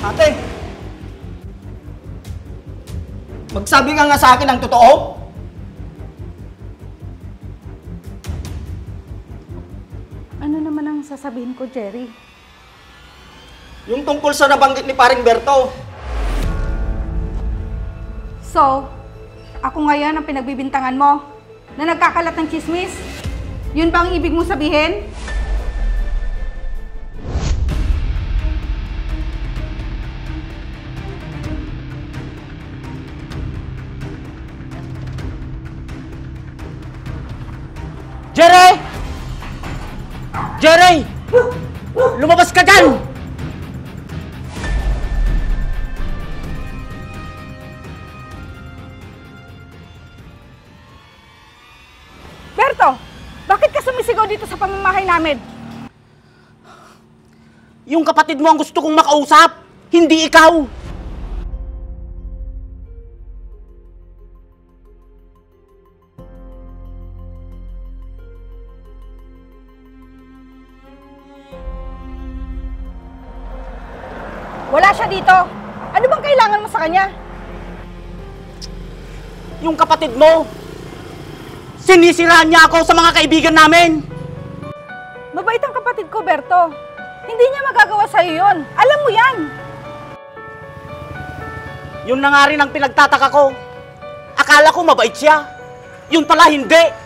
Ate, magsabi ka nga sa akin ang totoo. Ano naman ang sasabihin ko, Jerry? Yung tungkol sa nabanggit ni Paring Berto. So, ako ngayon ang pinagbibintangan mo na nagkakalat ng chismis? Yun ba ang ibig mong sabihin? Jerry! Jerry! Lumabas ka dyan! Berto, bakit ka sumisigaw dito sa pamamahay namin? Yung kapatid mo ang gusto kong makausap, hindi ikaw! Wala siya dito. Ano bang kailangan mo sa kanya? Yung kapatid mo, sinisiraan niya ako sa mga kaibigan namin! Mabait ang kapatid ko, Berto. Hindi niya magagawa sa'yo yun. Alam mo yan. Yun na nga rin ang pinagtataka ko. Akala ko mabait siya. Yun pala hindi.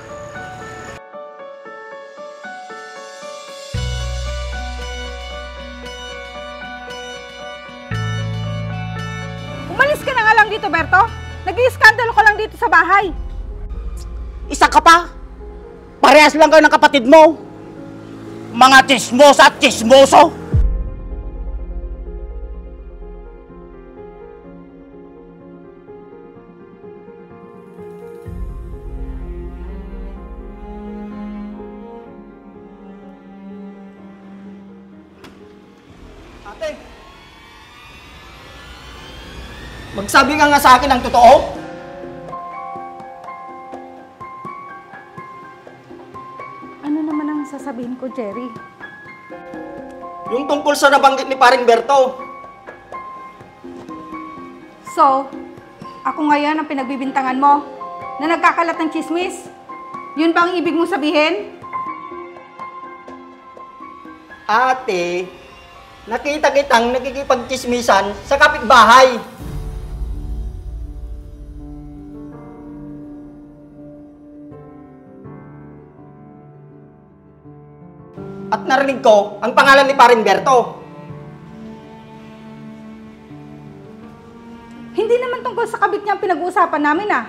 Umalis ka na nga lang dito, Berto. Nag-iiskandalo ka lang dito sa bahay. Isa ka pa. Parehas lang kayo ng kapatid mo. Mga chismosa at chismoso. Ate, magsabi ka nga sa akin ang totoo. Ano naman ang sasabihin ko, Jerry? Yung tungkol sa nabanggit ni Paring Berto. So, ako ngayon ang pinagbibintangan mo na nagkakalat ng chismis? Yun ba ang ibig mong sabihin? Ate, nakita kitang nakikipagchismisan sa kapitbahay. At narinig ko ang pangalan ni Paring Berto. Hindi naman tungkol sa kabit niya ang pinag-uusapan namin, ah.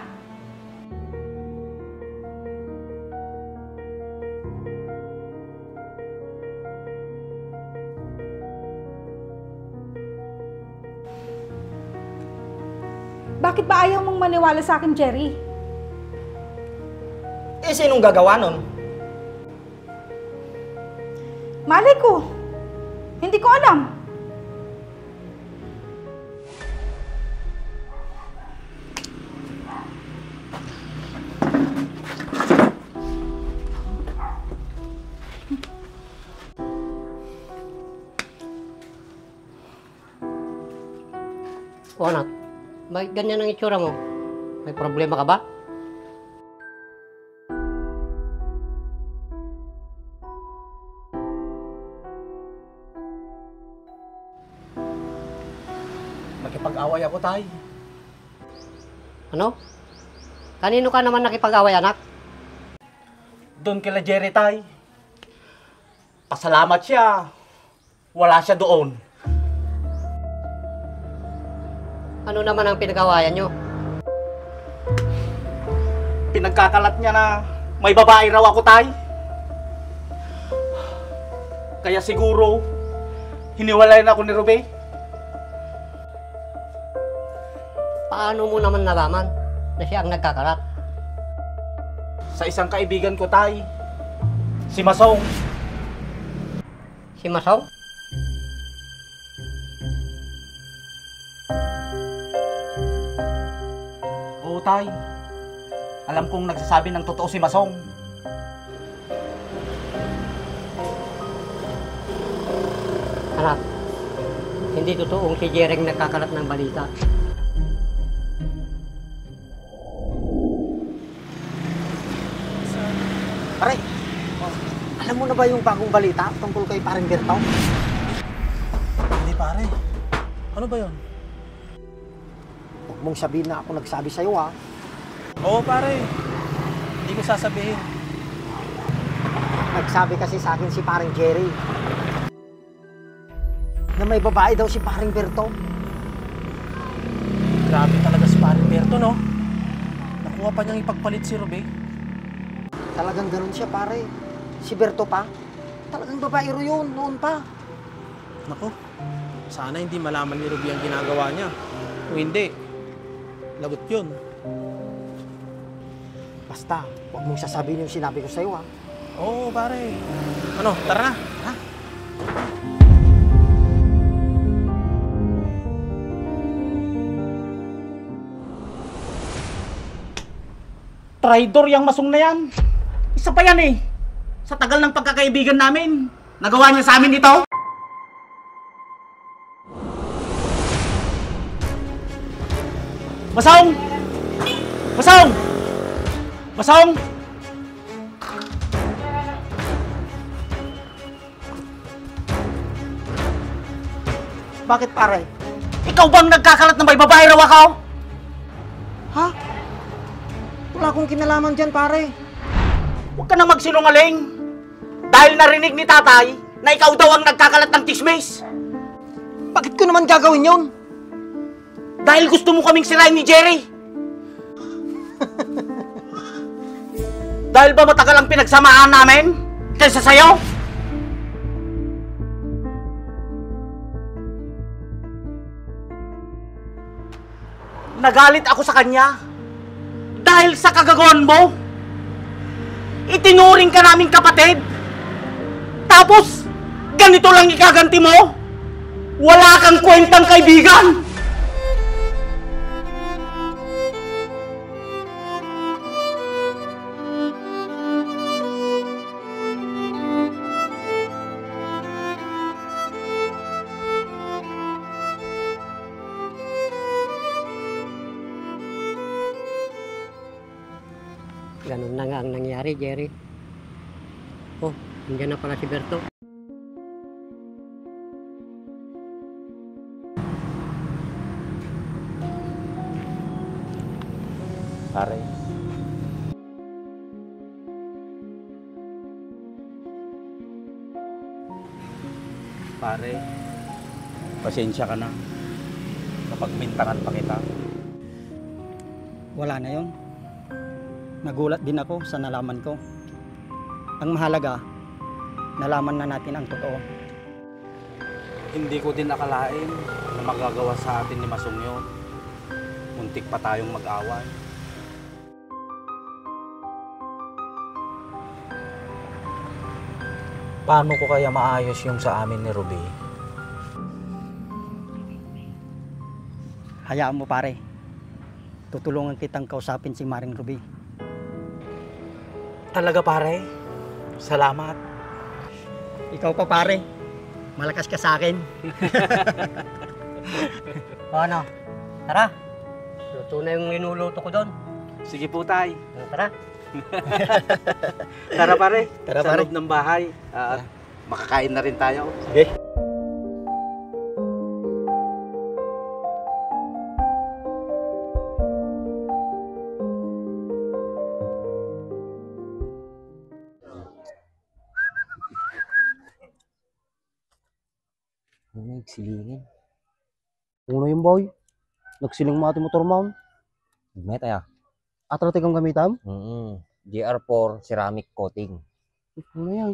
Bakit ba ayaw mong maniwala sa akin, Jerry? Eh, sinong gagawa nun? Malay ko. Hindi ko alam. O anak, bakit ganyan ang itsura mo? May problema ka ba? Nakipag-away ako, tay. Ano? Kanino ka naman nakipag-away, anak? Doon kila Jerry, tay. Pasalamat siya. Wala siya doon. Ano naman ang pinag-awayan nyo? Pinagkakalat niya na may babae raw ako, tay. Kaya siguro, hiniwalay na ako ni Ruby. Paano mo naman nalaman na siya ang nagkakalat? Sa isang kaibigan ko, tay. Si Masong. Si Masong? Oo, tay. Alam kong nagsasabi ng totoo si Masong. Anak, Hindi totoong si Jereng nagkakalat ng balita. Pare, alam mo na ba yung bagong balita tungkol kay Paring Berto? Hindi pare. Ano ba yon? Huwag mong sabihin na ako nagsabi sa'yo ha. Oo pare. Hindi ko sasabihin. Nagsabi kasi sa akin si Paring Jerry na may babae daw si Paring Berto. Grabe talaga si Paring Berto, no? Nakuha pa niyang ipagpalit si Ruby. Talagang ganun siya pare. Si Berto pa. Talagang babaero yun noon pa. Naku, sana hindi malaman ni Ruby ang ginagawa niya. Kung hindi, lagot yun. Basta, huwag mong sasabihin yung sinabi ko sa'yo ha. Oo pare. Ano, tara na. Ha? Traidor yung masong na yan. Isa pa yan eh. Sa tagal ng pagkakaibigan namin, nagawa niya sa amin ito. Masong! Masong! Masong! Bakit pare? Ikaw bang nagkakalat ng may babae raw ako? Ha? Wala akong kinalaman dyan, pare. Huwag ka na magsinungaling. Dahil narinig ni tatay na ikaw daw ang nagkakalat ng tismis. Bakit ko naman gagawin yun? Dahil gusto mo kaming sirain ni Jerry. Dahil ba matagal ang pinagsamahan namin kaysa sa'yo? Nagalit ako sa kanya. Dahil sa kagagawan mo, itinuring ka naming kapatid. Tapos, ganito lang ikaganti mo? Wala kang kwentang kaibigan. Ganun na nga ang nangyari, Jerry. Oh, nandiyan na pala si Berto. Pare. Pare, pasensya ka na. Napagbintangan pa kita. Wala na yon. Nagulat din ako sa nalaman ko. Ang mahalaga, nalaman na natin ang totoo. Hindi ko din akalain na magagawa sa atin ni Masong yun. Muntik pa tayong mag-away. Paano ko kaya maayos yung sa amin ni Ruby? Hayaan mo pare. Tutulungan kitang kausapin si Maring Ruby. Talaga pare? Salamat. Ikaw pa pare. Malakas ka sa akin. O ano? Tara. Luto na yung linuluto ko doon. Sige po tay. Tara. Tara pare. Tara, sa pare. loob ng bahay. Makakain na rin tayo. Sige. Nagsilingin. Uno yung boy. Nagsiling mo ating motor mount. May tayo. Atrate kang gamitam. GR4 ceramic coating. Ano yan?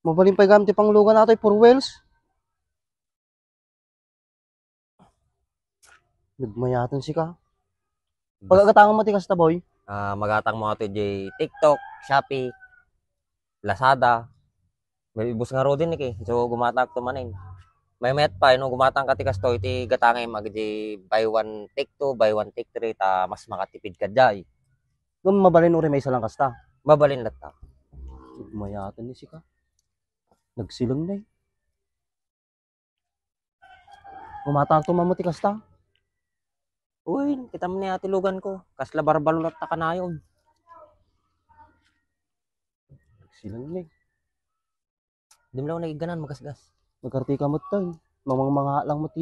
Mabaling pa gamit pang lugan natin for wheels. Nagmayatan si ka. Pagkakatangan mo tikas ta boy. Magatang mo ito di TikTok, Shopee, Lazada. May ibus nga ro din eh. So gumatang to manin. May met pa no gumatang ka tikas to iti gatangay mag di buy one take two, buy one take three ta mas makatipid ka jay. Kung mabalin uri may isa lang kasta. Mabalin latta. Nagmayatan ni si ka. Nagsilang na eh. Gumatang tumamuti kasta. Uy, kita mo ni ate lugan ko. Kasla barbalot ta kanayon. Sila nila eh. Di mo lang nagiganan magasgas. Nagkartika mo tayo. Mamang mga lang mo ti